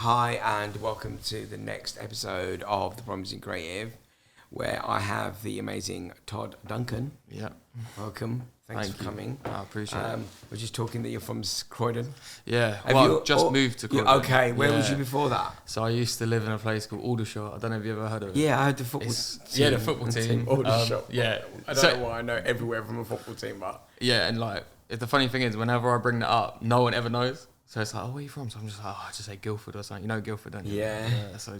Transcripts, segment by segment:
Hi and welcome to the next episode of The Promising Creative, where I have the amazing Todd Duncan. Yeah. Welcome. Thanks Thank for you. coming. I appreciate it. We're just talking that you're from Croydon. Yeah. Have Just moved to Croydon. Okay, where was you before that? So I used to live in a place called Aldershot. I don't know if you ever heard of it. Yeah, I heard the football team. Yeah, the football team. Aldershot. Yeah. I don't know why I know everywhere from a football team, but... Yeah, and like, the funny thing is, whenever I bring that up, no one ever knows. So it's like, oh, where are you from? So I'm just like, I just say Guildford or something. You know Guildford, don't you? Yeah. So,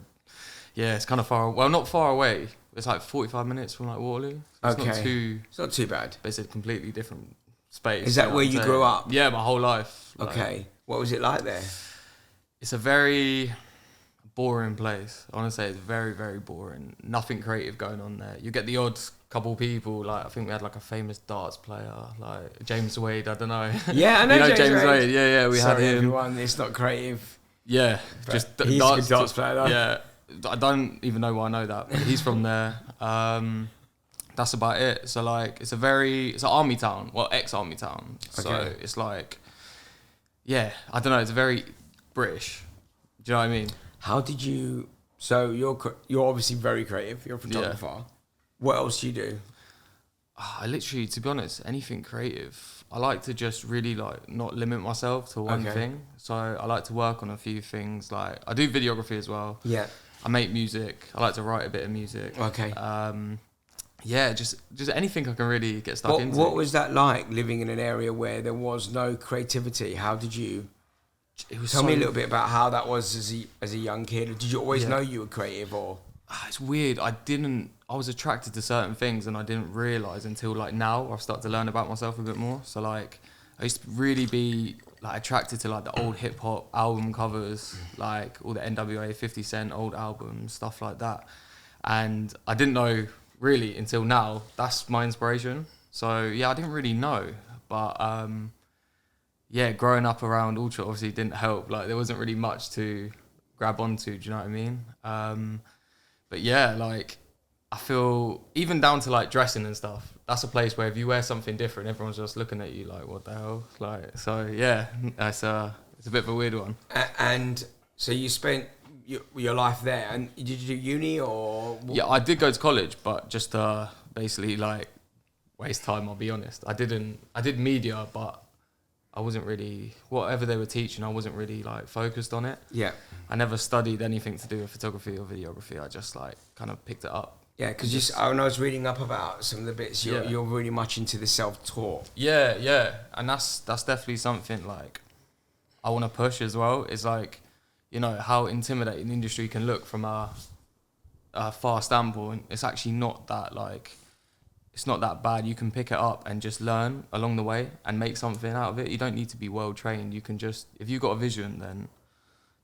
yeah, it's kind of far. Well, not far away. It's like 45 minutes from like Waterloo. So it's It's not too bad. But it's a completely different space. Is that where you grew up? Yeah, my whole life. Okay. What was it like there? It's a very boring place. I want to say it's very, very boring. Nothing creative going on there. You get the odd couple people, like I think we had like a famous darts player, like James Wade, I don't know. Yeah, I know, you know James Wade. Yeah, we had him. Everyone, it's not creative. Yeah, just he's a good darts player though. Yeah, I don't even know why I know that, but he's from there. That's about it. So like, it's an army town, well, ex-army town. So it's like, yeah, I don't know, it's very British. Do you know what I mean? How did you? So you're obviously very creative. You're a photographer. Yeah. What else do you do? I literally, to be honest, anything creative. I like to just really like not limit myself to one thing. So I like to work on a few things. Like I do videography as well. Yeah. I make music. I like to write a bit of music. Okay. Yeah, just anything I can really get stuck into. What was that like, living in an area where there was no creativity? How did you? Tell me a little bit about how that was as a young kid. Did you always know you were creative, or? It's weird. I was attracted to certain things and I didn't realise until like now I've started to learn about myself a bit more. So like I used to really be like attracted to like the old hip hop album covers, like all the NWA, 50 Cent old albums, stuff like that. And I didn't know really until now that's my inspiration. So yeah, I didn't really know, but yeah, growing up around Ultra obviously didn't help. Like there wasn't really much to grab onto, do you know what I mean? But yeah, like I feel even down to like dressing and stuff, that's a place where if you wear something different, everyone's just looking at you like, what the hell? Like, so yeah, it's a bit of a weird one. And so you spent your life there, and did you do uni or? Yeah, I did go to college, but just basically like waste time, I'll be honest. I did media, but I wasn't really, whatever they were teaching, I wasn't really like focused on it. Yeah. I never studied anything to do with photography or videography. I just like kind of picked it up. Yeah, because when I was reading up about some of the bits, you're really much into the self-taught. Yeah, and that's definitely something like I want to push as well. Is like, you know, how intimidating the industry can look from a far standpoint. It's actually not that like, it's not that bad. You can pick it up and just learn along the way and make something out of it. You don't need to be well trained. You can just, if you've got a vision, then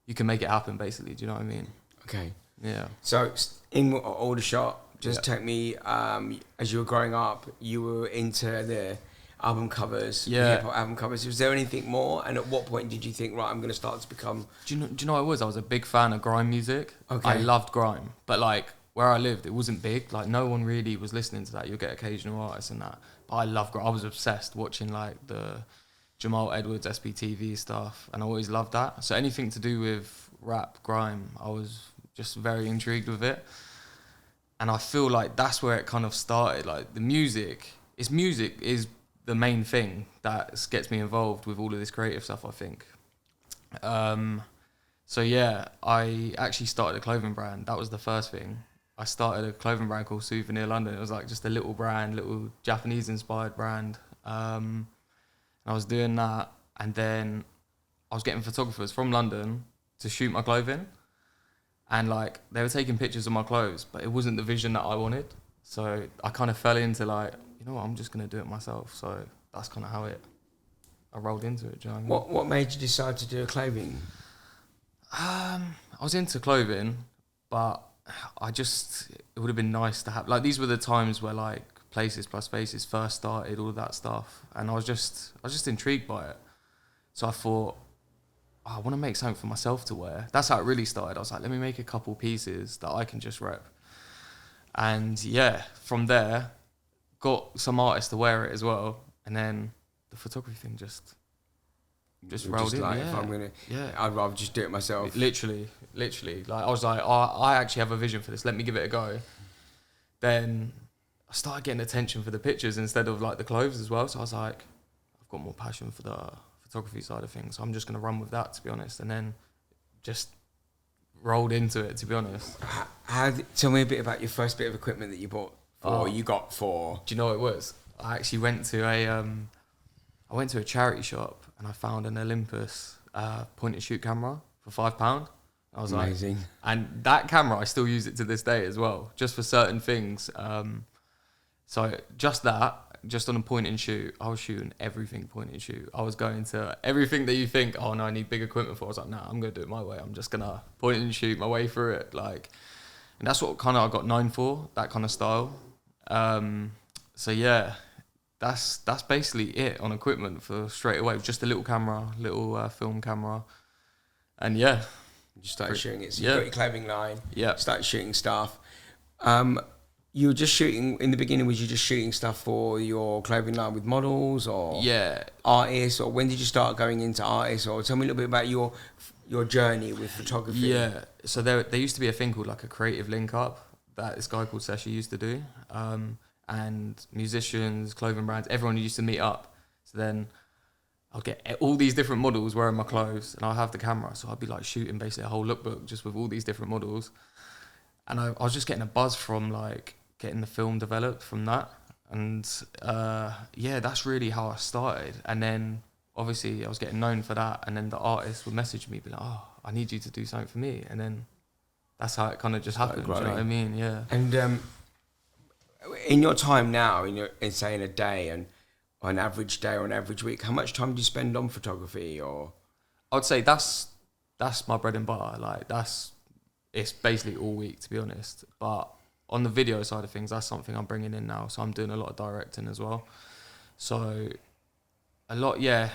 you can make it happen, basically. Do you know what I mean? Okay. Yeah. So in Aldershot, just take me, as you were growing up, you were into the album covers, hip-hop album covers. Was there anything more? And at what point did you think, right, I'm going to start to become... Do you know what it was? I was a big fan of grime music. Okay. I loved grime. But like, where I lived, it wasn't big. Like, no one really was listening to that. You'll get occasional artists and that. But I loved grime. I was obsessed watching like the Jamal Edwards, SBTV stuff. And I always loved that. So anything to do with rap, grime, I was just very intrigued with it. And I feel like that's where it kind of started. Like the music is the main thing that gets me involved with all of this creative stuff, I think. So yeah, I actually started a clothing brand. That was the first thing. I started a clothing brand called Souvenir London. It was like just a little brand, little Japanese inspired brand. And I was doing that. And then I was getting photographers from London to shoot my clothing. And like, they were taking pictures of my clothes, but it wasn't the vision that I wanted. So I kind of fell into like, you know what, I'm just going to do it myself. So that's kind of how I rolled into it. Do you know what I mean? What made you decide to do a clothing? I was into clothing, but it would have been nice to have, like, these were the times where like Places Plus Faces first started, all of that stuff. And I was just intrigued by it. So I thought, I want to make something for myself to wear. That's how it really started. I was like, let me make a couple pieces that I can just rep. And yeah, from there, got some artists to wear it as well. And then the photography thing just Just rolled in, like, yeah. If I'm gonna, yeah. I'd rather just do it myself. Literally. Like, I was like, oh, I actually have a vision for this. Let me give it a go. Then I started getting attention for the pictures instead of like the clothes as well. So I was like, I've got more passion for the photography side of things. So I'm just going to run with that, to be honest. And then just rolled into it, to be honest. Tell me a bit about your first bit of equipment that you bought for, you got for... Do you know what it was? I actually went to a charity shop and I found an Olympus point and shoot camera for £5. I was amazing. Like, and that camera, I still use it to this day as well, just for certain things. So just on a point and shoot, I was shooting everything point and shoot. I was going to everything that you think, oh no, I need big equipment for. I was like, nah, I'm going to do it my way. I'm just going to point and shoot my way through it. Like, and that's what kind of I got known for, that kind of style. So yeah, that's basically it on equipment for straight away. Just a little camera, film camera. And yeah. You started shooting it. So you got your clothing line. Yeah. Started shooting stuff. You were just shooting in the beginning. Was you just shooting stuff for your clothing line with models or artists, or when did you start going into artists? Or tell me a little bit about your journey with photography. Yeah. So there used to be a thing called like a creative link up that this guy called Seshi used to do, and musicians, clothing brands, everyone used to meet up. So then I'll get all these different models wearing my clothes and I'll have the camera. So I'd be like shooting basically a whole lookbook just with all these different models. And I was just getting a buzz from like getting the film developed from that. And that's really how I started. And then obviously I was getting known for that. And then the artists would message me, be like, oh, I need you to do something for me. And then that's how it kind of just happened. Do you know what I mean? Yeah. And in your time now, in a day and an average day or an average week, how much time do you spend on photography? Or I'd say that's my bread and butter. Like it's basically all week, to be honest. But on the video side of things, that's something I'm bringing in now. So I'm doing a lot of directing as well. So a lot, yeah.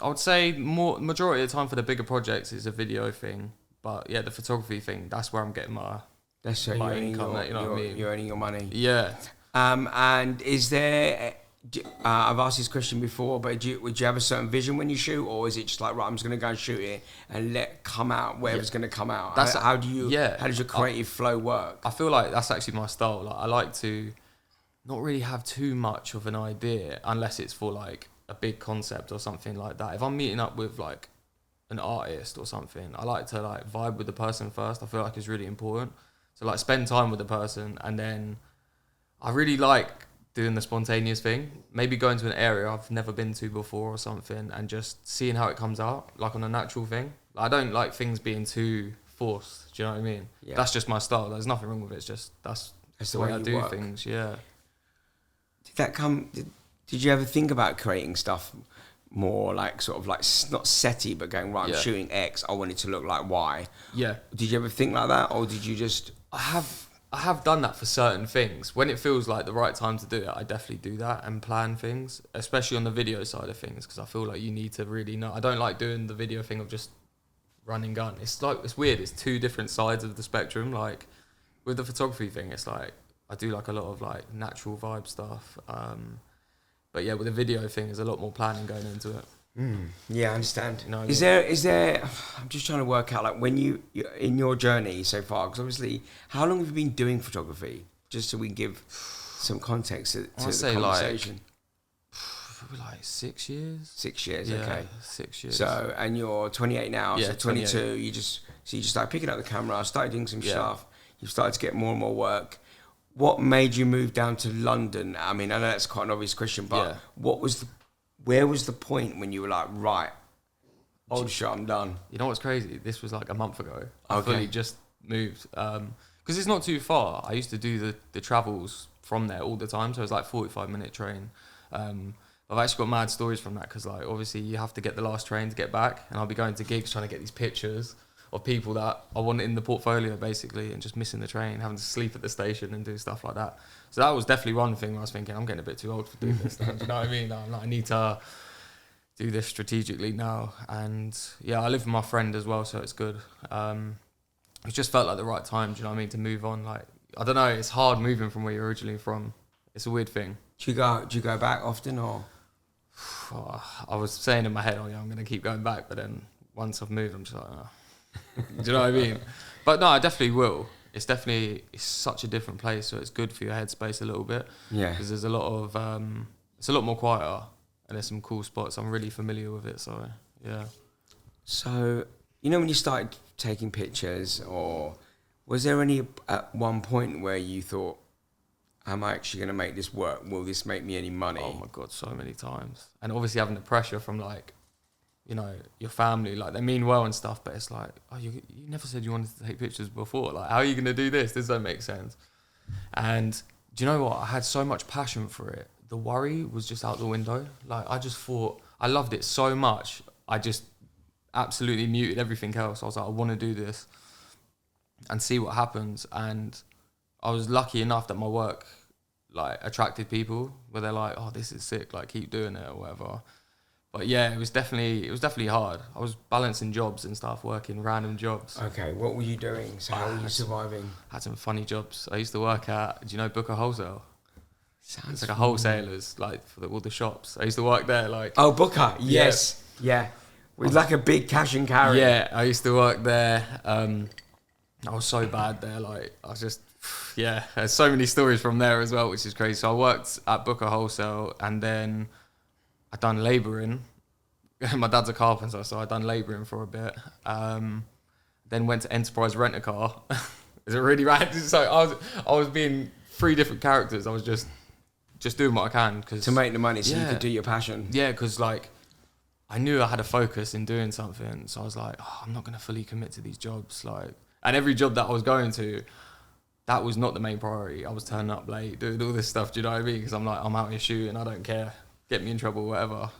I would say majority of the time for the bigger projects is a video thing. But yeah, the photography thing, that's where I'm getting my income. You know what I mean? You're earning your money. Yeah. And is there? I've asked this question before, but would you have a certain vision when you shoot, or is it just like, right, I'm just going to go and shoot it and let come out whatever's going to come out? How does your creative flow work? I feel like that's actually my style. Like I like to not really have too much of an idea unless it's for like a big concept or something like that. If I'm meeting up with like an artist or something, I like to like vibe with the person first. I feel like it's really important. So like spend time with the person, and then I really like doing the spontaneous thing, maybe going to an area I've never been to before or something, and just seeing how it comes out, like on a natural thing. I don't like things being too forced, do you know what I mean? Yeah. That's just my style. There's nothing wrong with it. It's just that's the way I do things. Yeah. Did you ever think about creating stuff more like sort of like not setty, but going, right, I'm shooting X, I want it to look like Y? Yeah. Did you ever think like that, or did you just? I have done that for certain things. When it feels like the right time to do it, I definitely do that and plan things, especially on the video side of things, because I feel like you need to really know. I don't like doing the video thing of just running gun. It's weird. It's two different sides of the spectrum. Like with the photography thing, it's like I do like a lot of like natural vibe stuff. But yeah, with the video thing, there's a lot more planning going into it. Yeah, I understand. You know, is there? I'm just trying to work out like when you in your journey so far, because obviously, how long have you been doing photography? Just so we give some context to the conversation. Like 6 years. 6 years, yeah, okay. 6 years. So, and you're 28 now. Yeah, so 22. You just started picking up the camera, started doing some stuff. You've started to get more and more work. What made you move down to London? I mean, I know that's quite an obvious question, but where was the point when you were like, right, I'm done? You know what's crazy? This was like a month ago. I fully just moved. Because it's not too far. I used to do the travels from there all the time. So it was like 45-minute train. I've actually got mad stories from that because like obviously you have to get the last train to get back. And I'll be going to gigs trying to get these pictures of people that I want in the portfolio basically, and just missing the train, having to sleep at the station and do stuff like that. So that was definitely one thing where I was thinking, I'm getting a bit too old for doing this now. Do you know what I mean? I need to do this strategically now. And yeah, I live with my friend as well, so it's good. It just felt like the right time, do you know what I mean, to move on. Like, I don't know, it's hard moving from where you're originally from. It's a weird thing. Do you go back often or? I was saying in my head, oh yeah, I'm going to keep going back. But then once I've moved, I'm just like, oh. Do you know what I mean? But no, I definitely will. It's such a different place. So it's good for your headspace a little bit. Yeah. Because there's a lot of, it's a lot more quieter. And there's some cool spots. I'm really familiar with it. So yeah. So, you know, when you started taking pictures, or was there any at one point where you thought, am I actually going to make this work? Will this make me any money? Oh my God, so many times. And obviously having the pressure from like, you know, your family, like they mean well and stuff, but it's like, oh, you never said you wanted to take pictures before. Like, how are you going to do this? This don't make sense. And do you know what? I had so much passion for it. The worry was just out the window. Like, I just thought, I loved it so much. I just absolutely muted everything else. I was like, I want to do this and see what happens. And I was lucky enough that my work like attracted people where they're like, oh, this is sick, like keep doing it or whatever. But yeah, it was definitely hard. I was balancing jobs and stuff, working random jobs. Okay, what were you doing? So how were you surviving? I had some funny jobs. I used to work at, do you know Booker Wholesale? Sounds it's like a wholesalers, like for all the shops. I used to work there, like. Oh, Booker, yes, yeah. With like a big cash and carry. Yeah, I used to work there. I was so bad there, like I was just, yeah. There's so many stories from there as well, which is crazy. So I worked at Booker Wholesale, and then I done labouring. My dad's a carpenter, so I done labouring for a bit. Then went to Enterprise Rent a Car. Is it really bad? So I was being 3 different characters. I was just doing what I can to make the money, so you could do your passion. Yeah, because like I knew I had a focus in doing something, so I was like, oh, I'm not going to fully commit to these jobs. Like, and every job that I was going to, that was not the main priority. I was turning up late, doing all this stuff. Do you know what I mean? Because I'm like, I'm out here shooting. I don't care. Get me in trouble, whatever.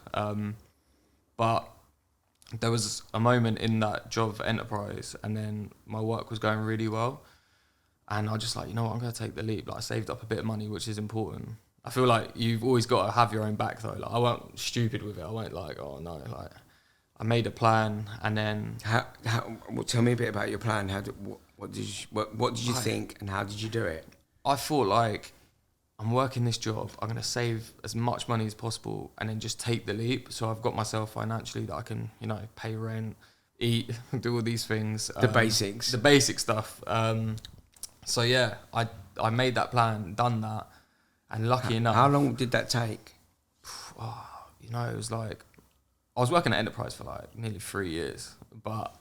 But there was a moment in that job for Enterprise, and then my work was going really well. And I was just like, you know what, I'm going to take the leap. Like, I saved up a bit of money, which is important. I feel like you've always got to have your own back, though. Like, I weren't stupid with it. I weren't like, oh, no. Like, I made a plan, and then... Well, tell me a bit about your plan. What did you think, and how did you do it? I thought, like, I'm working this job. I'm going to save as much money as possible and then just take the leap. So I've got myself financially that I can, you know, pay rent, eat, do all these things. The basics. The basic stuff. So yeah, I made that plan, done that, and lucky enough. How long did that take? Oh, you know, it was like, I was working at Enterprise for like nearly 3 years, but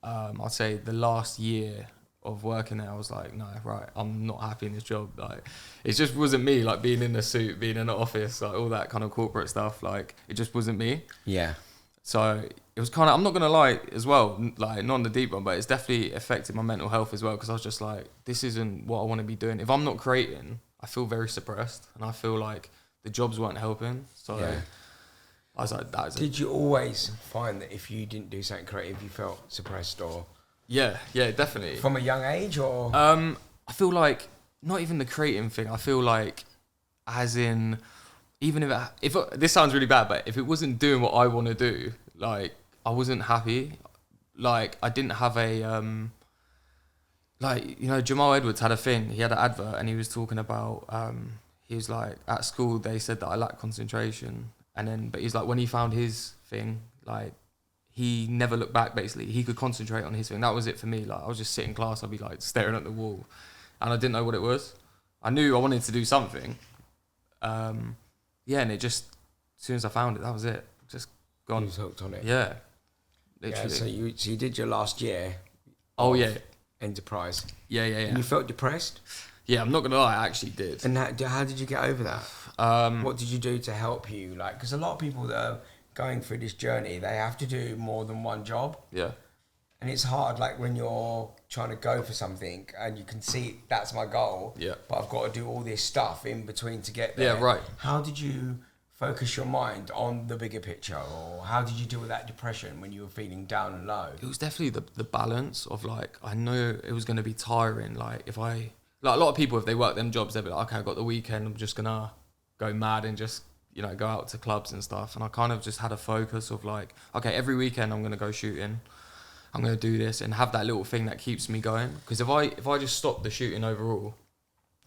I'd say the last year of working there, I was like, no, right, I'm not happy in this job. Like, it just wasn't me. Like, being in a suit, being in an office, like all that kind of corporate stuff. Like, it just wasn't me. Yeah. So it was kind of, I'm not gonna lie as well, like not on the deep one, but it's definitely affected my mental health as well, because I was just like, this isn't what I want to be doing. If I'm not creating, I feel very suppressed, and I feel like the jobs weren't helping. So yeah. I was like, that is Did you always find that if you didn't do something creative, you felt suppressed, or? Yeah, definitely. From a young age, or? I feel like not even the creating thing. I feel like, as in, even if this sounds really bad, but if it wasn't doing what I want to do, like I wasn't happy. Like I didn't have a like, you know, Jamal Edwards had a thing. He had an advert, and he was talking about he was like, at school they said that I lack concentration, and then but he's like, when he found his thing, like he never looked back. Basically, he could concentrate on his thing. That was it for me. Like I was just sitting in class, I'd be like staring at the wall, and I didn't know what it was. I knew I wanted to do something. Yeah, and it just, as soon as I found it, that was it. Just gone. You was hooked on it. Yeah, literally. Yeah, so you did your last year. Oh yeah. Enterprise. Yeah. And you felt depressed? Yeah, I'm not gonna lie, I actually did. And how did you get over that? What did you do to help you? Like, because a lot of people that are going through this journey, they have to do more than one job. Yeah. And it's hard, like when you're trying to go for something and you can see that's my goal. Yeah. But I've got to do all this stuff in between to get there. Yeah, right. How did you focus your mind on the bigger picture, or how did you deal with that depression when you were feeling down and low? It was definitely the balance of like, I know it was going to be tiring. Like if like a lot of people, if they work them jobs, they'll be like, okay, I've got the weekend, I'm just going to go mad and just, you know, go out to clubs and stuff. And I kind of just had a focus of like, okay, every weekend I'm going to go shooting. I'm going to do this and have that little thing that keeps me going. Because if I just stopped the shooting overall,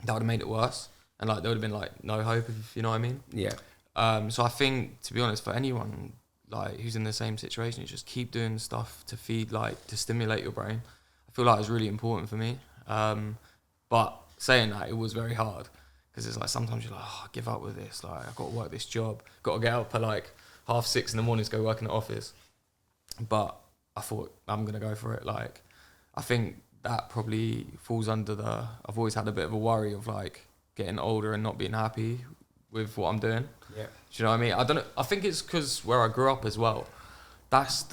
that would have made it worse. And like there would have been like no hope, if you know what I mean. Yeah. So I think, to be honest, for anyone like who's in the same situation, you just keep doing stuff to feed, like, to stimulate your brain. I feel like it's really important for me. But saying that, it was very hard, because it's like sometimes you're like, oh, I give up with this. Like, I've got to work this job. Got to get up at like 6:30 in the morning to go work in the office. But I thought, I'm going to go for it. Like, I think that probably falls under I've always had a bit of a worry of like getting older and not being happy with what I'm doing. Yeah. Do you know what I mean? I don't know. I think it's because where I grew up as well. That's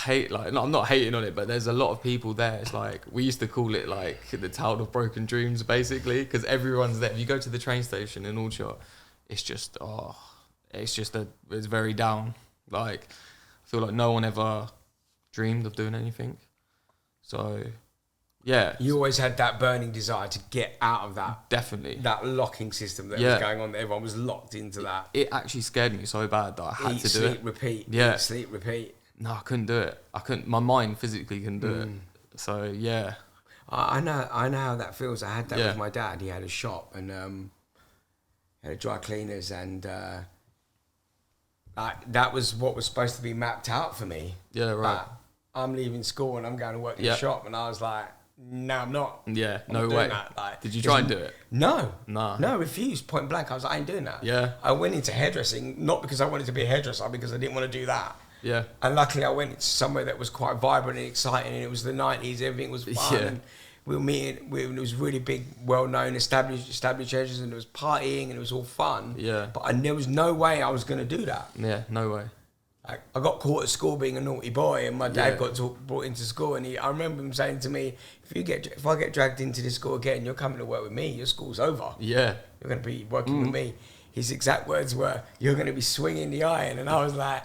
hate, like, no, I'm not hating on it, but there's a lot of people there. It's like, we used to call it like the town of broken dreams, basically, because everyone's there. If you go to the train station in Aldershot, it's just, it's very down. Like, I feel like no one ever dreamed of doing anything. So, yeah. You always had that burning desire to get out of that. Definitely. That locking system that was going on. Everyone was locked into that. It actually scared me so bad that I had to do it. Eat, sleep, repeat. Yeah. Eat, sleep, repeat. No, I couldn't do it. My mind physically couldn't do it. So, yeah. I know how that feels. I had that with my dad. He had a shop and had a dry cleaners, and that was what was supposed to be mapped out for me. Yeah, right. I'm leaving school and I'm going to work in the shop, and I was like, no, I'm not. Yeah, I'm no not way. doing that. Like, did you try and do it? No. Nah. No, refused, point blank. I was like, I ain't doing that. Yeah. I went into hairdressing, not because I wanted to be a hairdresser, because I didn't want to do that. Yeah. And luckily I went into somewhere that was quite vibrant and exciting, and it was the 90s, everything was fun. Yeah. And we were meeting, it was really big, well-known, established hairdressers, and it was partying, and it was all fun. Yeah. But there was no way I was going to do that. Yeah, no way. I got caught at school being a naughty boy, and my dad got brought into school, and I remember him saying to me, if I get dragged into this school again, you're coming to work with me, your school's over. Yeah. You're going to be working with me. His exact words were, you're going to be swinging the iron. And I was like,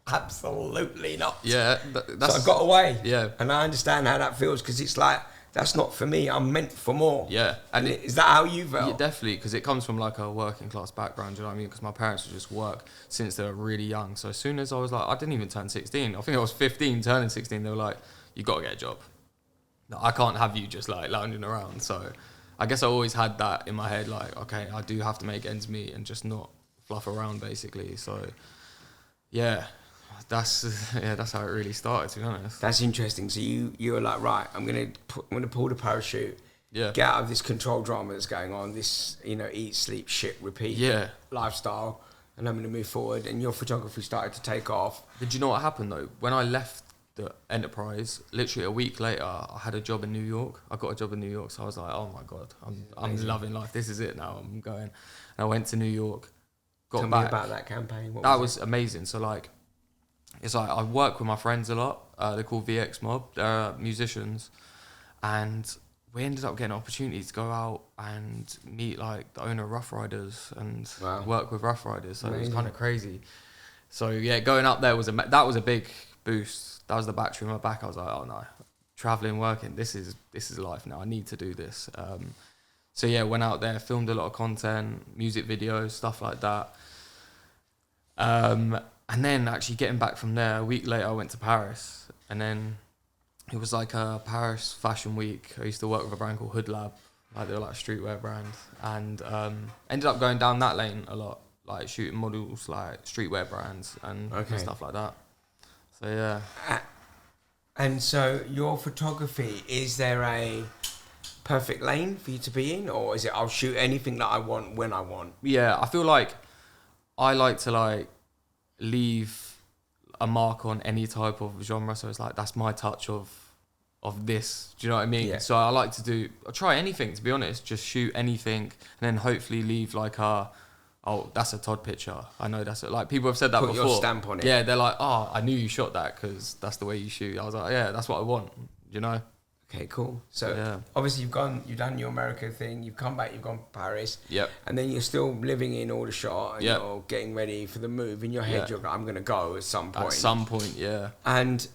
absolutely not. Yeah. So I got away. Yeah. And I understand how that feels, because it's like, that's not for me. I'm meant for more. Yeah. And is that how you felt? Yeah, definitely, because it comes from like a working class background, you know what I mean? Because my parents would just work since they were really young. So as soon as I was like, I didn't even turn 16. I think I was 15, turning 16. They were like, you got to get a job. No, I can't have you just like lounging around. So I guess I always had that in my head, like, okay, I do have to make ends meet and just not fluff around, basically. So yeah. That's how it really started, to be honest. That's interesting. So you were like, right, I'm gonna pull the parachute, get out of this control drama that's going on, this eat, sleep, shit, repeat lifestyle, and I'm gonna move forward. And your photography started to take off. Did you know what happened though? When I left the enterprise, literally a week later, I had a job in New York. I got a job in New York, so I was like, oh my god, I'm loving life. This is it now. I'm going. And I went to New York. Tell me about that campaign. That was amazing. So like. It's like I work with my friends a lot. They're called VX Mob. They're musicians, and we ended up getting an opportunity to go out and meet like the owner of Rough Riders and work with Rough Riders. So it was kind of crazy. So yeah, going up there was a big boost. That was the battery in my back. I was like, oh no, traveling, working. This is life now. I need to do this. So yeah, went out there, filmed a lot of content, music videos, stuff like that. And then actually getting back from there, a week later I went to Paris, and then it was like a Paris fashion week. I used to work with a brand called Hood Lab, like they were like a streetwear brand, and ended up going down that lane a lot, like shooting models, like streetwear brands and stuff like that. So yeah. And so your photography, is there a perfect lane for you to be in, or is it I'll shoot anything that I want when I want? Yeah, I feel like I like to like leave a mark on any type of genre, so it's like that's my touch of this, do you know what I mean? So I like to try anything, to be honest, just shoot anything and then hopefully leave like that's a Todd picture, I know that's it. Like people have said that before. Put your stamp on it. Yeah, they're like, oh, I knew you shot that because that's the way you shoot. I was like, yeah, that's what I want, you know? Okay, cool. So obviously you've done your America thing, you've come back, you've gone to Paris, and then you're still living in Aldershot, and you're getting ready for the move. In your head, you're like, I'm going to go at some point. At some point, yeah. And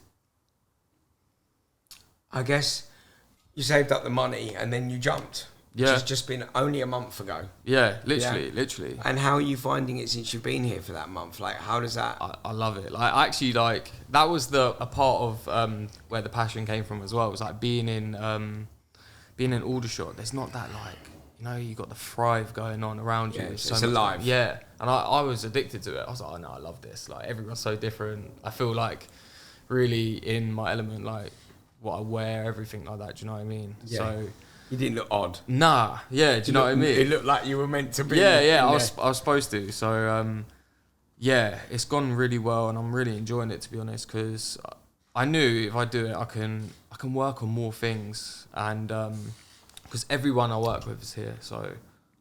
I guess you saved up the money and then you jumped. Which has just been only a month ago. Yeah, literally. And how are you finding it since you've been here for that month? Like, how does that... I love it. Like, actually, like, that was a part of where the passion came from as well. It was like being in Aldershot. There's not that, like, you know, you got the thrive going on around you. Yeah, it's much, alive. Yeah, and I was addicted to it. I was like, oh no, I love this. Like everyone's so different. I feel like really in my element, like what I wear, everything like that. Do you know what I mean? Yeah. So you didn't look odd. Nah, yeah. Do you know what I mean? It looked like you were meant to be. Yeah. I was supposed to. So yeah, it's gone really well, and I'm really enjoying it, to be honest, because I knew if I do it, I can work on more things, and because everyone I work with is here, so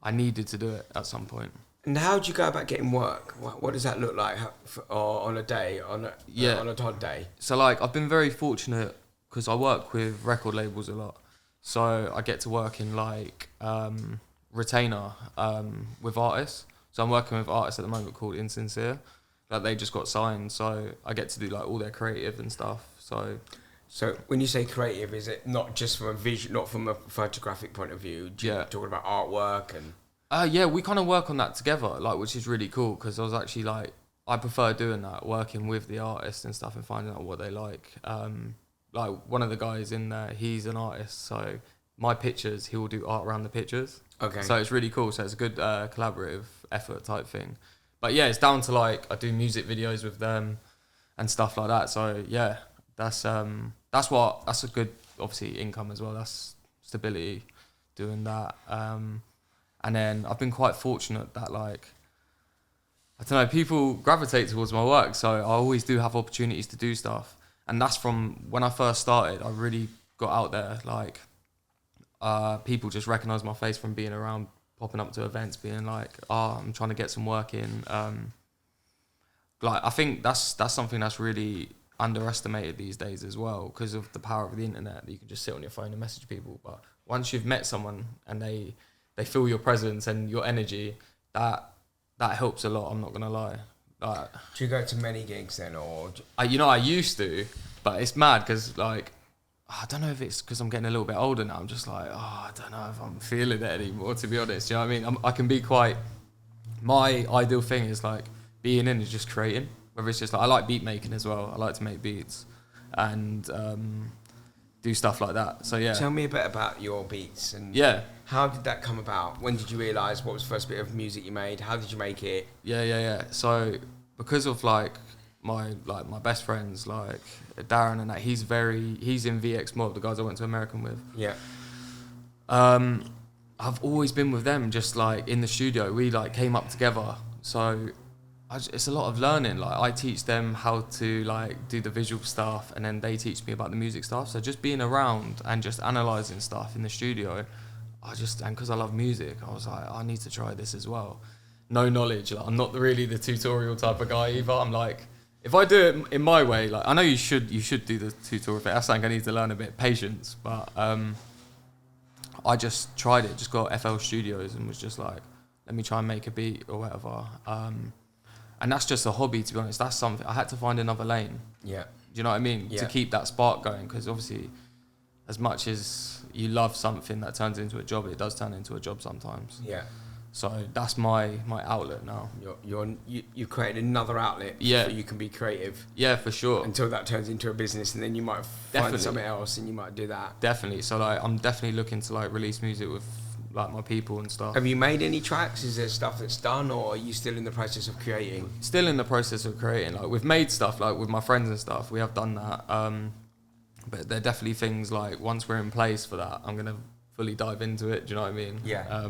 I needed to do it at some point. And how do you go about getting work? What does that look like on a day, on a Todd day? So like, I've been very fortunate because I work with record labels a lot, so I get to work in like retainer with artists. So I'm working with artists at the moment called Insincere. Like they just got signed, so I get to do like all their creative and stuff. So when you say creative, is it not just from a vision, not from a photographic point of view? Talking about artwork and. Yeah, we kind of work on that together, like, which is really cool because I was actually like, I prefer doing that, working with the artists and stuff and finding out what they like. Like one of the guys in there, he's an artist, so my pictures, he will do art around the pictures. Okay. So it's really cool. So it's a good collaborative effort type thing. But yeah, it's down to like, I do music videos with them and stuff like that. So yeah, that's a good, obviously, income as well. That's stability doing that. And then I've been quite fortunate that like, I don't know, people gravitate towards my work. So I always do have opportunities to do stuff. And that's from when I first started, I really got out there. Like, people just recognise my face from being around, popping up to events, being like, oh, I'm trying to get some work in. Like, I think that's something that's really underestimated these days as well because of the power of the internet. You can just sit on your phone and message people. But once you've met someone and they feel your presence and your energy, that helps a lot, I'm not going to lie. Like, do you go to many gigs then, or...? I used to, but it's mad because, like, I don't know if it's because I'm getting a little bit older now. I'm just like, I don't know if I'm feeling it anymore, to be honest. You know what I mean? I can be quite... My ideal thing is, like, being in and just creating. Whether it's just, like, I like beat making as well. I like to make beats and do stuff like that. So, yeah. Tell me a bit about your beats and... Yeah. How did that come about? When did you realise what was the first bit of music you made? How did you make it? Yeah. So because of like my best friends, like Darren and that, he's in VX Mob, the guys I went to American with. Yeah. I've always been with them, just like in the studio. We like came up together. So it's a lot of learning. Like I teach them how to like do the visual stuff, and then they teach me about the music stuff. So just being around and just analysing stuff in the studio. And because I love music, I was like, I need to try this as well. No knowledge, like, I'm not really the tutorial type of guy either. I'm like, if I do it in my way, like I know you should do the tutorial bit. That's something I need to learn a bit, patience. But I just tried it, just got FL Studios and was just like, let me try and make a beat or whatever. And that's just a hobby, to be honest. That's something, I had to find another lane. Yeah. Do you know what I mean? Yeah. To keep that spark going, because obviously, as much as you love something that turns into a job, it does turn into a job sometimes. Yeah. So that's my outlet now. You created another outlet so you can be creative. Yeah, for sure. Until that turns into a business, and then you might find something else and you might do that. Definitely. So like, I'm definitely looking to like release music with like my people and stuff. Have you made any tracks? Is there stuff that's done, or are you still in the process of creating? Still in the process of creating. Like we've made stuff like with my friends and stuff. We have done that. But there are definitely things like once we're in place for that, I'm gonna fully dive into it. Do you know what I mean? Yeah.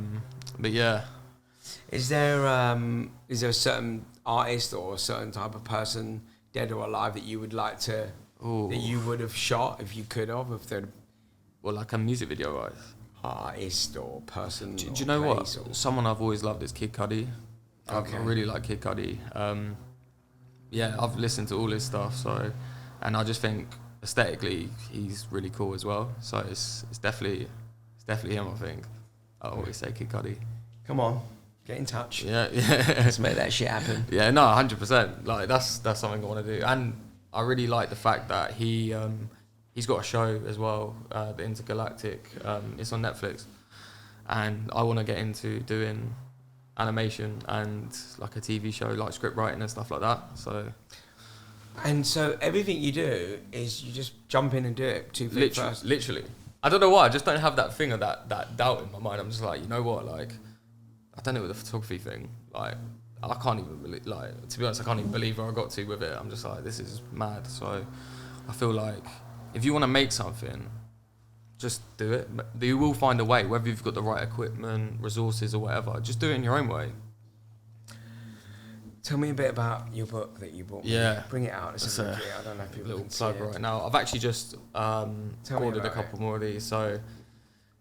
But yeah. Is there a certain artist or a certain type of person, dead or alive, that you would like to that you would have shot if you could have? If they're like a music video, right? Artist or person. Do you know what? Someone I've always loved is Kid Cudi. Okay. I really like Kid Cudi. Yeah, I've listened to all his stuff. So, and I just think aesthetically he's really cool as well. So it's definitely him. I think I always say Kid Cudi. Come on, get in touch. Yeah. Let's make that shit happen. Yeah, no, 100%. Like that's something I want to do, and I really like the fact that he's got a show as well, the Intergalactic. It's on Netflix, and I want to get into doing animation and like a TV show, like script writing and stuff like that. So everything you do is you just jump in and do it. 2 feet first. Literally. I don't know why. I just don't have that thing of that doubt in my mind. I'm just like, you know what? Like, I don't know with the photography thing. Like, I can't even believe. Like, to be honest, I can't even believe where I got to with it. I'm just like, this is mad. So, I feel like if you want to make something, just do it. You will find a way, whether you've got the right equipment, resources, or whatever. Just do it in your own way. Tell me a bit about your book that you bought. Yeah. Bring it out. It's I don't know if people little can plug see it. right now. I've actually just ordered a couple more of these. So,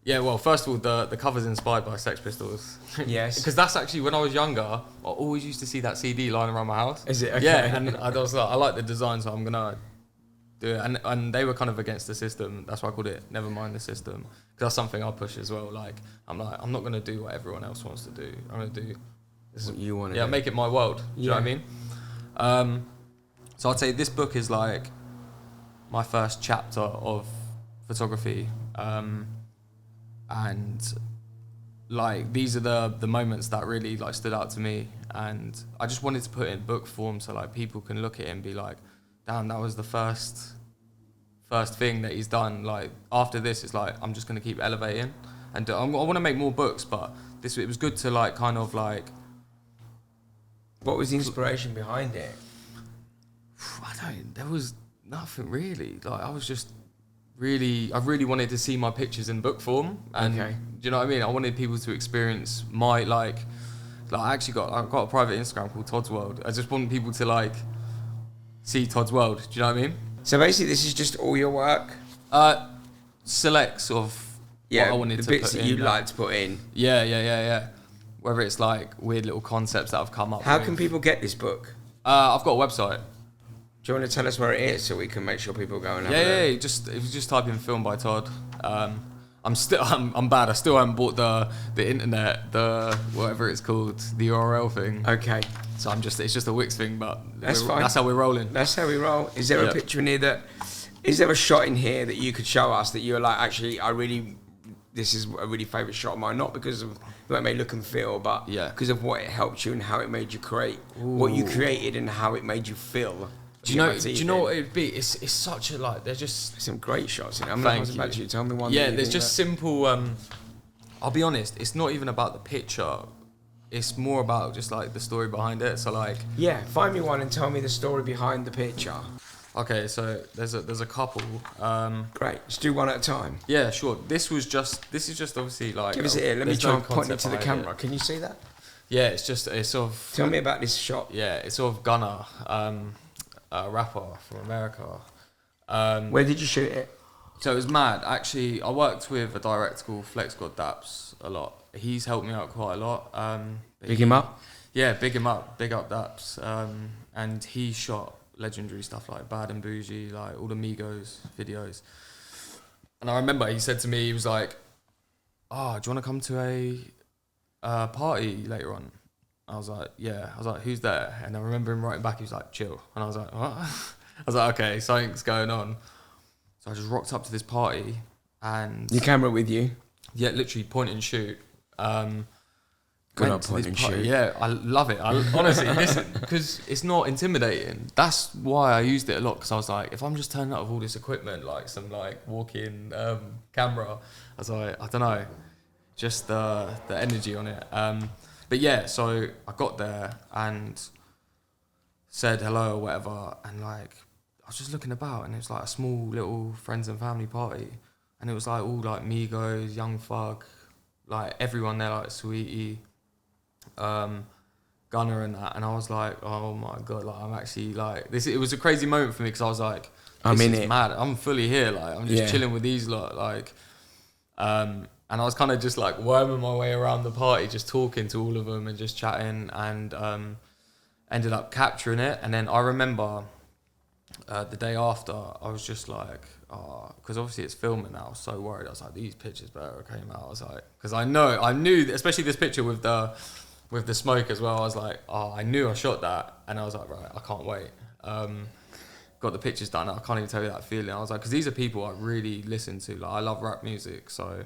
yeah, well, first of all, the cover's inspired by Sex Pistols. Yes. Because that's actually, when I was younger, I always used to see that CD lying around my house. Is it? Okay. Yeah, and I was like, I like the design, so I'm going to do it. And they were kind of against the system. That's why I called it Never Mind the System. Because that's something I push as well. Like, I'm not going to do what everyone else wants to do. I'm going to do... This is what you want to do. Make it my world. Do you know what I mean? So I'd say this book is like my first chapter of photography. And like these are the moments that really like stood out to me, and I just wanted to put it in book form so like people can look at it and be like, damn, that was the first thing that he's done. Like after this, it's like I'm just going to keep elevating, and I want to make more books, but it was good to like kind of like... What was the inspiration behind it? There was nothing really. Like I really wanted to see my pictures in book form, and do you know what I mean? I wanted people to experience my like I've got a private Instagram called Todd's World. I just want people to like see Todd's World. Do you know what I mean? So basically, this is just all your work. Selects of what I wanted to put in. The bits that you'd like to put in. Yeah. Whether it's like weird little concepts that have come up. How can people get this book? I've got a website. Do you want to tell us where it is so we can make sure people go and have a look? Yeah. If you just type in "film by Todd," I'm bad. I still haven't bought the internet, the whatever it's called, the URL thing. Okay. So it's just a Wix thing, but that's fine. That's how we're rolling. That's how we roll. Is there a picture in here is there a shot in here that you could show us that you're like, actually, this is a really favourite shot of mine, not because of what it may look and feel, but because of what it helped you and how it made you create, what you created and how it made you feel. Do you know what it'd be? It's such a like. There's just some great shots in it. I'm not about you. Tell me one. Yeah, there's just simple. I'll be honest. It's not even about the picture. It's more about just like the story behind it. So like. Yeah, find me one and tell me the story behind the picture. Okay, so there's a couple. Great. Let's do one at a time. Yeah, sure. This is just obviously like. Give us it here. Let me try and point it to the camera. It. Can you see that? Yeah, it's sort of. Tell me about this shot. Yeah, it's sort of Gunner. A rapper from America. Where did you shoot it? So it was mad. Actually, I worked with a director called Flex God Daps a lot. He's helped me out quite a lot. Big him up? Yeah, big him up. Big up Daps. And he shot legendary stuff like Bad and Bougie, like all the Migos videos. And I remember he said to me, he was like, do you want to come to a party later on? I was like, yeah. I was like, who's there? And I remember him writing back, he was like, chill. And I was like, what? I was like, okay, something's going on. So I just rocked up to this party and... Your camera with you? Yeah, literally point and shoot. Good old point and shoot. Yeah, I love it. Honestly, listen, because it's not intimidating. That's why I used it a lot, because I was like, if I'm just turning up with all this equipment, like some like walk-in camera, I was like, I don't know, just the energy on it. But yeah, so I got there and said hello or whatever, and like I was just looking about, and it was like a small little friends and family party, and it was like all like Migos, Young Thug, like everyone there, like Sweetie, Gunner and that, and I was like, oh my god, like I'm actually like this. It was a crazy moment for me because I was like, I'm in it, mad. I'm fully here, like I'm just chilling with these lot, like, and I was kind of just like worming my way around the party, just talking to all of them and just chatting, and ended up capturing it. And then I remember the day after, I was just like, because obviously it's filming now, I was so worried. I was like, these pictures better came out. I was like, because I knew, especially this picture with the smoke as well. I was like, I knew I shot that, and I was like, right, I can't wait. Got the pictures done. I can't even tell you that feeling. I was like, because these are people I really listen to. Like, I love rap music, so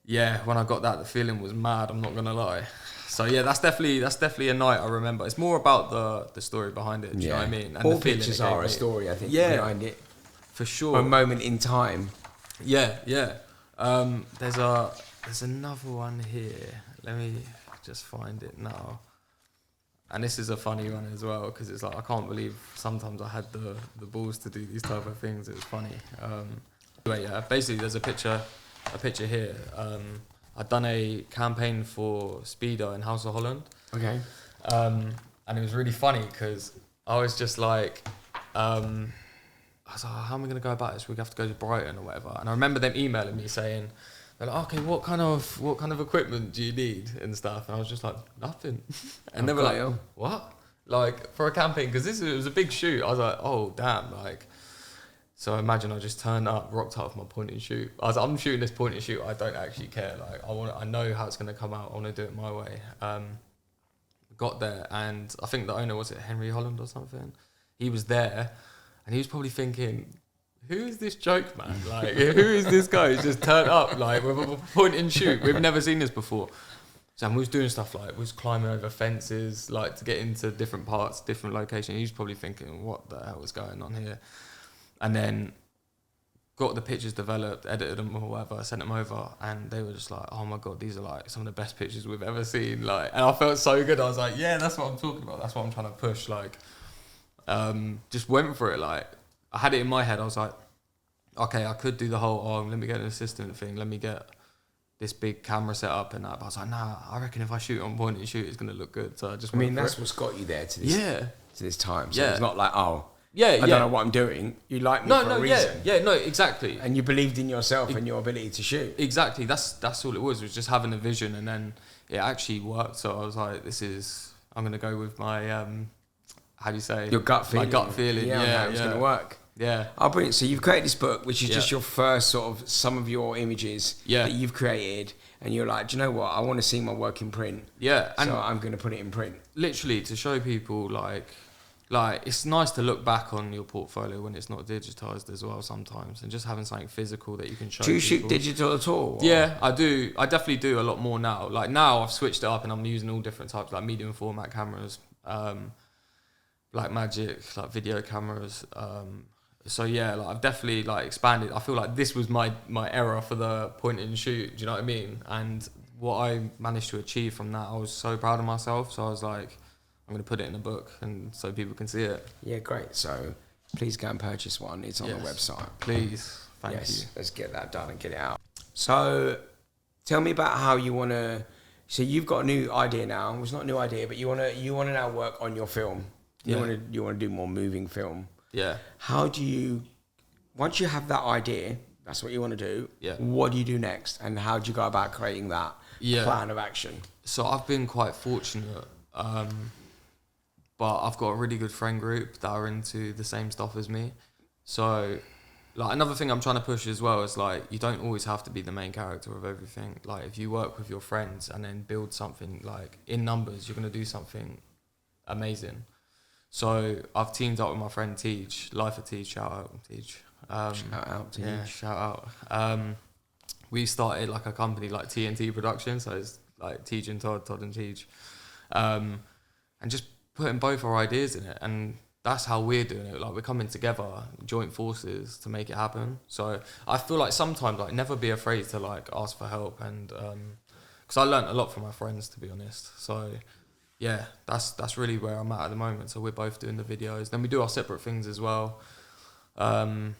yeah. When I got that, the feeling was mad. I'm not gonna lie. So yeah, that's definitely a night I remember. It's more about the story behind it. Do you know what I mean? And all pictures are a story, I think, behind it. For sure. A moment in time. Yeah. There's another one here. Let me just find it now. And this is a funny one as well, because it's like, I can't believe sometimes I had the balls to do these type of things. It was funny. But yeah, basically there's a picture here. I'd done a campaign for Speedo in House of Holland. Okay. And it was really funny because I was just like, I was like, how am I going to go about this? We have to go to Brighton or whatever. And I remember them emailing me saying, they're like, okay, what kind of equipment do you need and stuff? And I was just like, nothing. And they were like, what? Like, for a campaign, because it was a big shoot. I was like, oh, damn. Like, so imagine I just turned up, rocked up with my point and shoot. I was like, I'm shooting this point and shoot. I don't actually care. Like, I know how it's going to come out. I want to do it my way. Got there, and I think the owner, was it Henry Holland or something? He was there, and he was probably thinking, who is this joke, man? Like, who is this guy who's just turned up, like, with a point and shoot? We've never seen this before. So we was doing stuff like, we was climbing over fences, like, to get into different parts, different locations. He was probably thinking, what the hell is going on here? And then got the pictures developed, edited them or whatever, sent them over, and they were just like, oh my God, these are like some of the best pictures we've ever seen. Like, and I felt so good. I was like, yeah, that's what I'm talking about. That's what I'm trying to push. Like, just went for it. Like, I had it in my head. I was like, okay, I could do the whole, let me get an assistant thing. Let me get this big camera set up and that. But I was like, nah, I reckon if I shoot on point and shoot, it's going to look good. So I just that's what's got you there to this time. So it's not like, I don't know what I'm doing. You like me for a reason. No, exactly. And you believed in yourself and your ability to shoot. Exactly. That's all it was. It was just having a vision, and then it actually worked. So I was like, I'm going to go with my, how do you say? Your gut feeling. My gut feeling. Yeah, it's going to work. Yeah. Oh, brilliant. So you've created this book, which is just your first sort of, some of your images that you've created. And you're like, do you know what? I want to see my work in print. Yeah. So I'm going to put it in print. Literally, to show people, like it's nice to look back on your portfolio when it's not digitized as well sometimes, and just having something physical that you can show. Do you people. shoot digital at all? Or? Yeah, I do. I definitely do a lot more now. Like, now I've switched it up and I'm using all different types, like medium format cameras, like Magic, like video cameras. So yeah, like I've definitely like expanded. I feel like this was my era for the point and shoot. Do you know what I mean? And what I managed to achieve from that, I was so proud of myself. So I was like, I'm going to put it in a book and so people can see it. Yeah, great. So please go and purchase one. It's on the website. Please. Thank you. Let's get that done and get it out. So tell me about how you want to... So you've got a new idea now. Well, it's not a new idea, but you want to now work on your film. You want to do more moving film. Yeah. How do you... Once you have that idea, that's what you want to do. Yeah. What do you do next? And how do you go about creating that plan of action? So I've been quite fortunate... but I've got a really good friend group that are into the same stuff as me. So, like, another thing I'm trying to push as well is, like, you don't always have to be the main character of everything. Like, if you work with your friends and then build something, like, in numbers, you're going to do something amazing. So, I've teamed up with my friend Teach, Life of Teach, shout out Teach. Shout out Teach. Yeah, shout out. We started, like, a company like TNT Production, so it's, like, Teach and Todd and Teach. And just putting both our ideas in it, and that's how we're doing it. Like, we're coming together, joint forces to make it happen. So I feel like sometimes, like, never be afraid to like ask for help, and because I learned a lot from my friends, to be honest. So yeah, that's really where I'm at the moment. So we're both doing the videos, then we do our separate things as well. So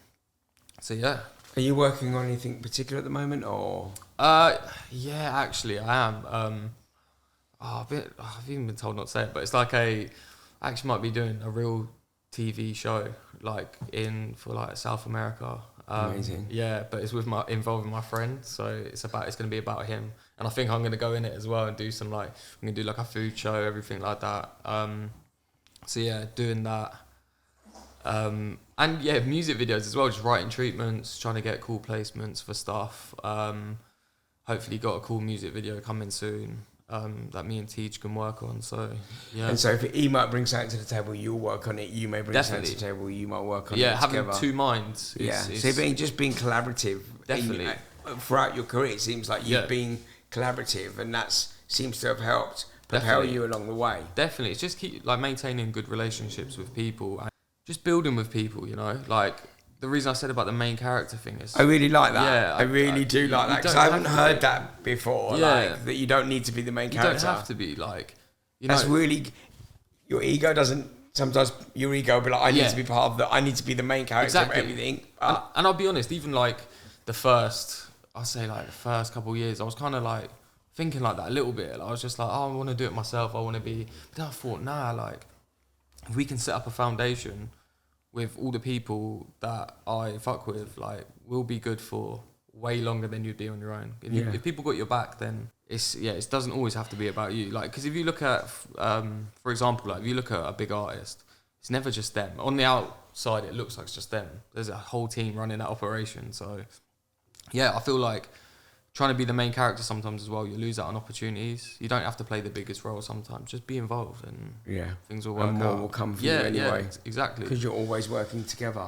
yeah. Are you working on anything particular at the moment, or? Yeah, actually I am. I've even been told not to say it, but it's like I actually might be doing a real TV show, like for like South America. Amazing. Yeah, but it's involving my friend, so it's going to be about him, and I think I'm going to go in it as well and do some, like, I'm going to do like a food show, everything like that. So yeah, doing that. And yeah, music videos as well, just writing treatments, trying to get cool placements for stuff. Hopefully got a cool music video coming soon. That me and Teach can work on, so yeah. And so if he might bring something to the table, you'll work on it. You may bring something to the table, you might work on it together. Having two minds. So just being collaborative. Definitely. Throughout your career, it seems like you've been collaborative, and that seems to have helped propel you along the way. Definitely. It's just keep like maintaining good relationships with people and just building with people, you know. Like, the reason I said about the main character thing is... I really like that. Yeah, I really do like that, because I haven't heard that before. Like, that you don't need to be the main character. You don't have to be, like... That's really... Your ego doesn't... Sometimes your ego will be like, I need to be part of the... I need to be the main character of everything. And I'll be honest, even like the first... I'll say like the first couple of years, I was kind of like thinking like that a little bit. Like, I was just like, oh, I want to do it myself. I want to be... But then I thought, nah, like... If we can set up a foundation with all the people that I fuck with, like, we'll be good for way longer than you'd be on your own. If people got your back, then it doesn't always have to be about you. Like, because if you look at, for example, like if you look at a big artist, it's never just them. On the outside, it looks like it's just them. There's a whole team running that operation. So, yeah, I feel like trying to be the main character sometimes as well, you lose out on opportunities. You don't have to play the biggest role sometimes. Just be involved and things will work out. And more will come from you anyway. Yeah, exactly. Because you're always working together.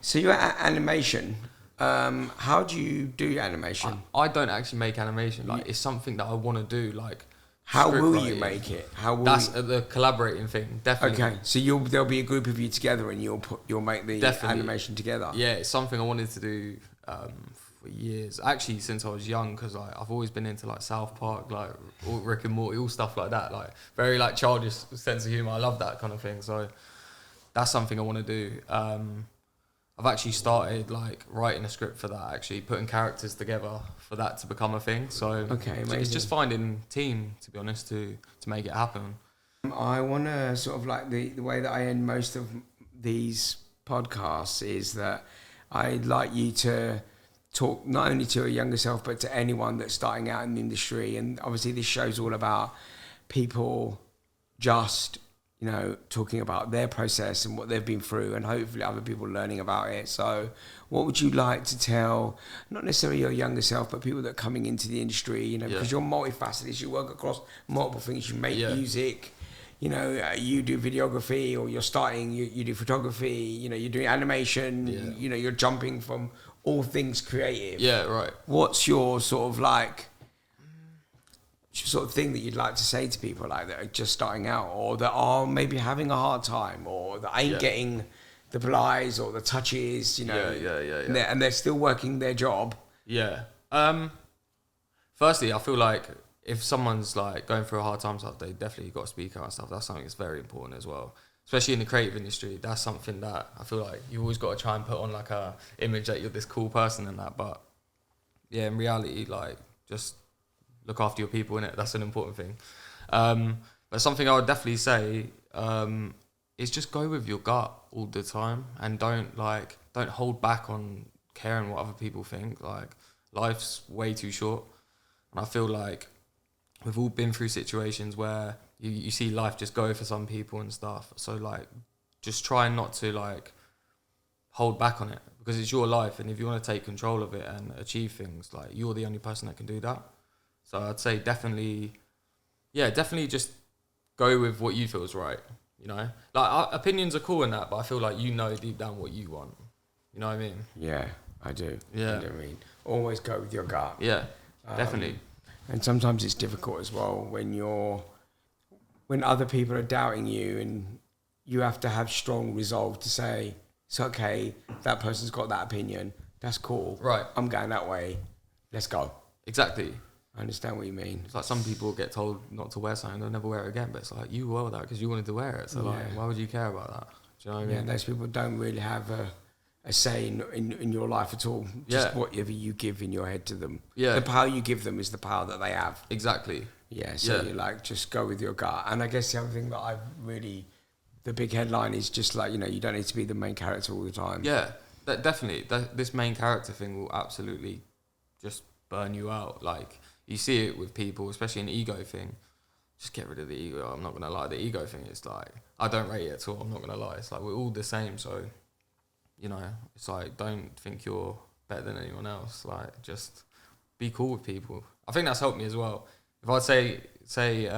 So you're at animation. How do you do animation? I don't actually make animation. Like, it's something that I want to do. Like, how will you make it? That's the collaborating thing, definitely. Okay, so there'll be a group of you together and you'll make the animation together. Yeah, it's something I wanted to do for years, actually, since I was young, because like I've always been into like South Park, like all Rick and Morty, all stuff like that, like very like childish sense of humor. I love that kind of thing, so that's something I want to do. I've actually started like writing a script for that, actually putting characters together for that to become a thing. So it's just finding team, to be honest, to make it happen. I want to sort of like the way that I end most of these podcasts is that I'd like you to talk not only to a younger self but to anyone that's starting out in the industry. And obviously this show's all about people just, you know, talking about their process and what they've been through, and hopefully other people learning about it. So what would you like to tell, not necessarily your younger self, but people that are coming into the industry, you know, because you're multifaceted, you work across multiple things, you make music, you know, you do videography, or you're starting, you do photography, you know, you're doing animation, you know, you're jumping from all things creative. Yeah, right. What's your sort of like, sort of thing that you'd like to say to people like that are just starting out, or that are maybe having a hard time, or that ain't getting the plies or the touches, you know, and they're still working their job? Yeah. Firstly, I feel like if someone's like going through a hard time, stuff, they definitely got to speak out and stuff. That's something that's very important as well, especially in the creative industry. That's something that I feel like you've always got to try and put on like a image that you're this cool person and that. But yeah, in reality, like, just look after your people, innit? That's an important thing. But something I would definitely say is just go with your gut all the time, and don't hold back on caring what other people think. Like, life's way too short, and I feel like we've all been through situations where you see life just go for some people and stuff. So like, just try not to like hold back on it, because it's your life, and if you want to take control of it and achieve things, like, you're the only person that can do that. So I'd say definitely just go with what you feel is right, you know? Like, opinions are cool and that, but I feel like you know deep down what you want. You know what I mean? Yeah, I do. Yeah. You know what I mean? Always go with your gut. Yeah, definitely. And sometimes it's difficult as well when other people are doubting you, and you have to have strong resolve to say, it's okay, that person's got that opinion, that's cool. Right. I'm going that way, let's go. Exactly. I understand what you mean. It's like some people get told not to wear something, they'll never wear it again, but it's like, you wore that because you wanted to wear it, so like, why would you care about that? Do you know what I mean? Yeah, those people don't really have a say in your life at all. Just whatever you give in your head to them. Yeah. The power you give them is the power that they have. Exactly. Yeah, so you like, just go with your gut. And I guess the other thing that the big headline is just like, you know, you don't need to be the main character all the time. Yeah, definitely. This main character thing will absolutely just burn you out. Like, you see it with people, especially an ego thing. Just get rid of the ego. I'm not going to lie. The ego thing is like, I don't rate it at all. I'm not going to lie. It's like, we're all the same. So, you know, it's like, don't think you're better than anyone else. Like, just be cool with people. I think that's helped me as well. If I'd say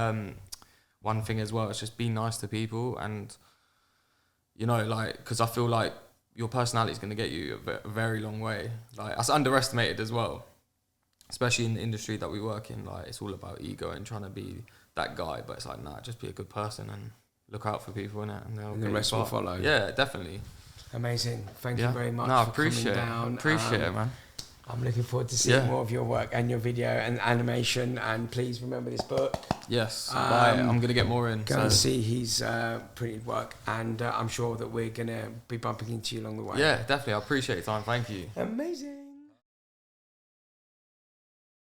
one thing as well, it's just be nice to people. And, you know, like, because I feel like your personality is going to get you a very long way. Like, that's underestimated as well. Especially in the industry that we work in, like, it's all about ego and trying to be that guy. But it's like, nah, just be a good person and look out for people, innit? And the rest will follow. Yeah, definitely. Amazing. Thank you very much No, for appreciate coming down. Appreciate it, man. I'm looking forward to seeing more of your work and your video and animation. And please remember this book. Yes, buy it. I'm going to get more in. Go and see his printed work. And I'm sure that we're going to be bumping into you along the way. Yeah, definitely. I appreciate your time. Thank you. Amazing.